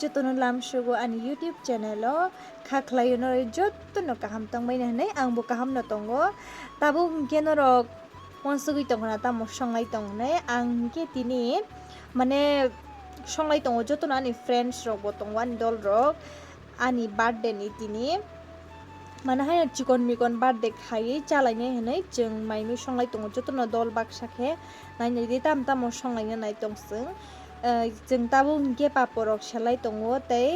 jotono lamsugo ani YouTube channel o khaklayo no jotono kaham tongbai nai angbo kaham no tongo tabo hingke norok monsugui tongna tamo songlai tongnai angke tini mane songlai tongo jotono ani friends rok bo tongo ani dol rok ani birthday ni tini mana hai chikon mikon birthday khai chalaine hinai jeng maimi songlai tongo jotono dol baksa khe nainai di tam tamo songlai nai tongsung jeng tabo hingke paporok selai tongo tei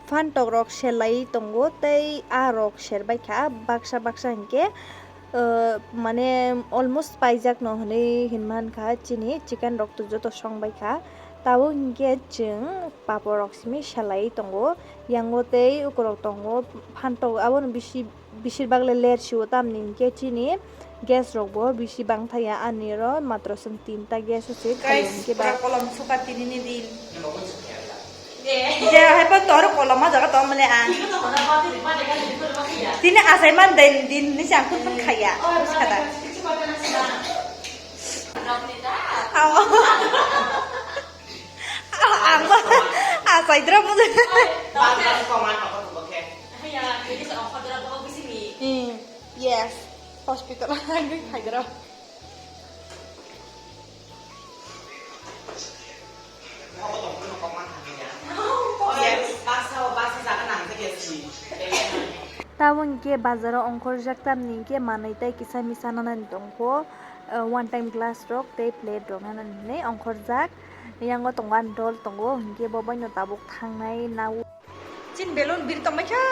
fantok rok selai tongo tei arok serbai kha baksa baksa hingke mane almost paijak no hinai hinman kha chini chicken rok tu joto songbai kha tabo hingke jeng paporok simi selai tongo yango tei ukorok tongo fantok aboni bisir bagle lersiu tamni hingke chini gas rok bo bisi bang thaya ani ro matro sung 3ta gas ase hingke ba kolom suka tini ni din je hai pa tor kolom ma jaga tom le an tini asai man din ni sang kun pan khaya kada ang asai dra mo yes hospital lagi Hyderabad. Tawon ke bazaro ongkor jaktam ningke manai tai kisa misana nan tongko one time glass rok tei plate rok nan ne ongkor jak yango tongwan dol tongo hingke bobai no tabuk thangnai nau chin belon bir tomai kha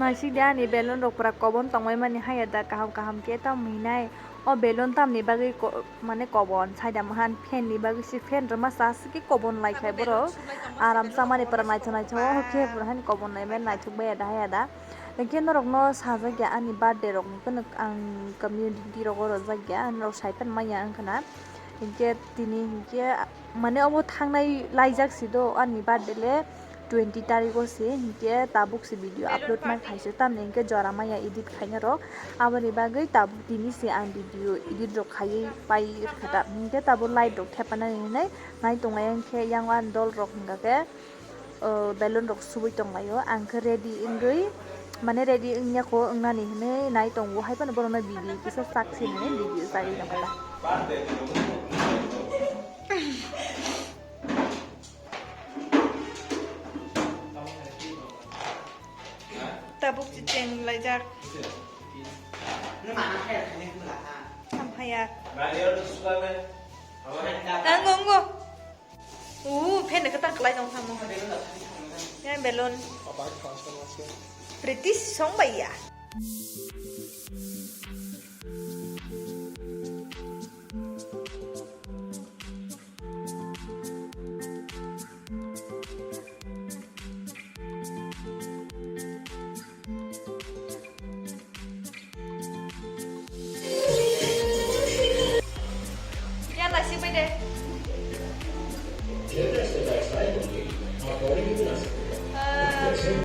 Masih dia ni belon rok pra kobon tongmai mani hai ada kaham ke tam minai o belon tam ni bagi mane kobon saida mahan fan ni bagi si fan rama sas ki kobon lai khai boro aram samani pra nai chonai cho ke han kobon nai men nai thuk bai ada hai ada lekin rok no saja ge ani birthday rok ni kan ang community rok ro jagya an rok saitan maya ang kana hingke tini hingke mane obo thangnai laijak sido ani birthday le 20 tariko se hingke tabuk se video upload man khaise tamne hingke jora maya edit khaina ro aboni bagai tabuk tini se an video edit rok khai pai khata hingke tabu light rok thepana nai nai tongai angke yang an dol rok hingake balloon rok subui tonglayo angke ready ingoi mane ready ingya ko ngnani hne nai tongo haipana borona video kisa saksi ne video sari nakala tabuk ciceng lajak sampaya ngonggo pen de ketang kelai dong samu ya belon British song ya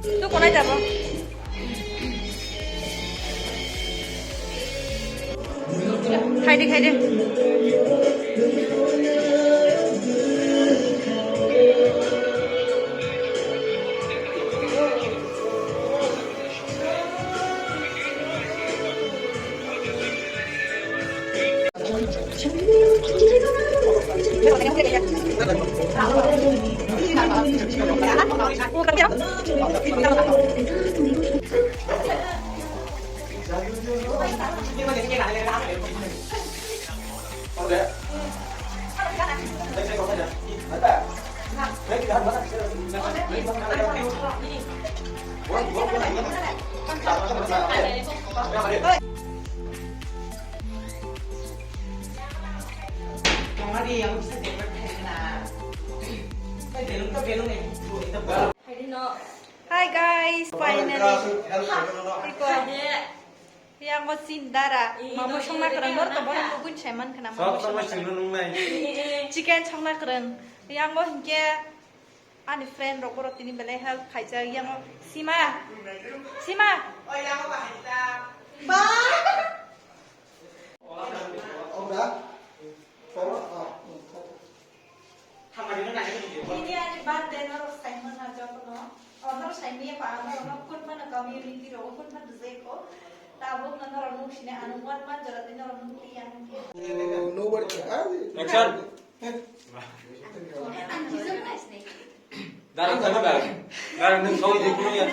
Itu kau naik apa? Hai deh. Yang bisa Hi guys, finally. Iko. Yang ko sindara. Mamo songna kereng nor to bon mugun seman kana mamo. Chicken songna kereng. Yang ko hingke ani friend rok boro tini bele help khaija yang Sima. Oh yang ko bahita. Ba. ini ani birthday noro Simon na jokono noro Simon pa noro kun mana community ro kun mana zeko tabuk noro nushine anu wan man jarate noro nuti yang nobody action Darang sana ba? Darang nung kau di punya.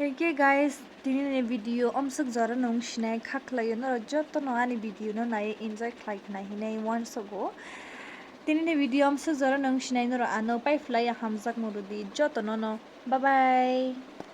Okay guys, tini video omsuk jara nong shinai khaklayo no joto no ani video no nai enjoy khlai khna hinai once ago. Tini video omsuk jara nong shinai no ano pai fly hamjak no di joto no. Bye bye.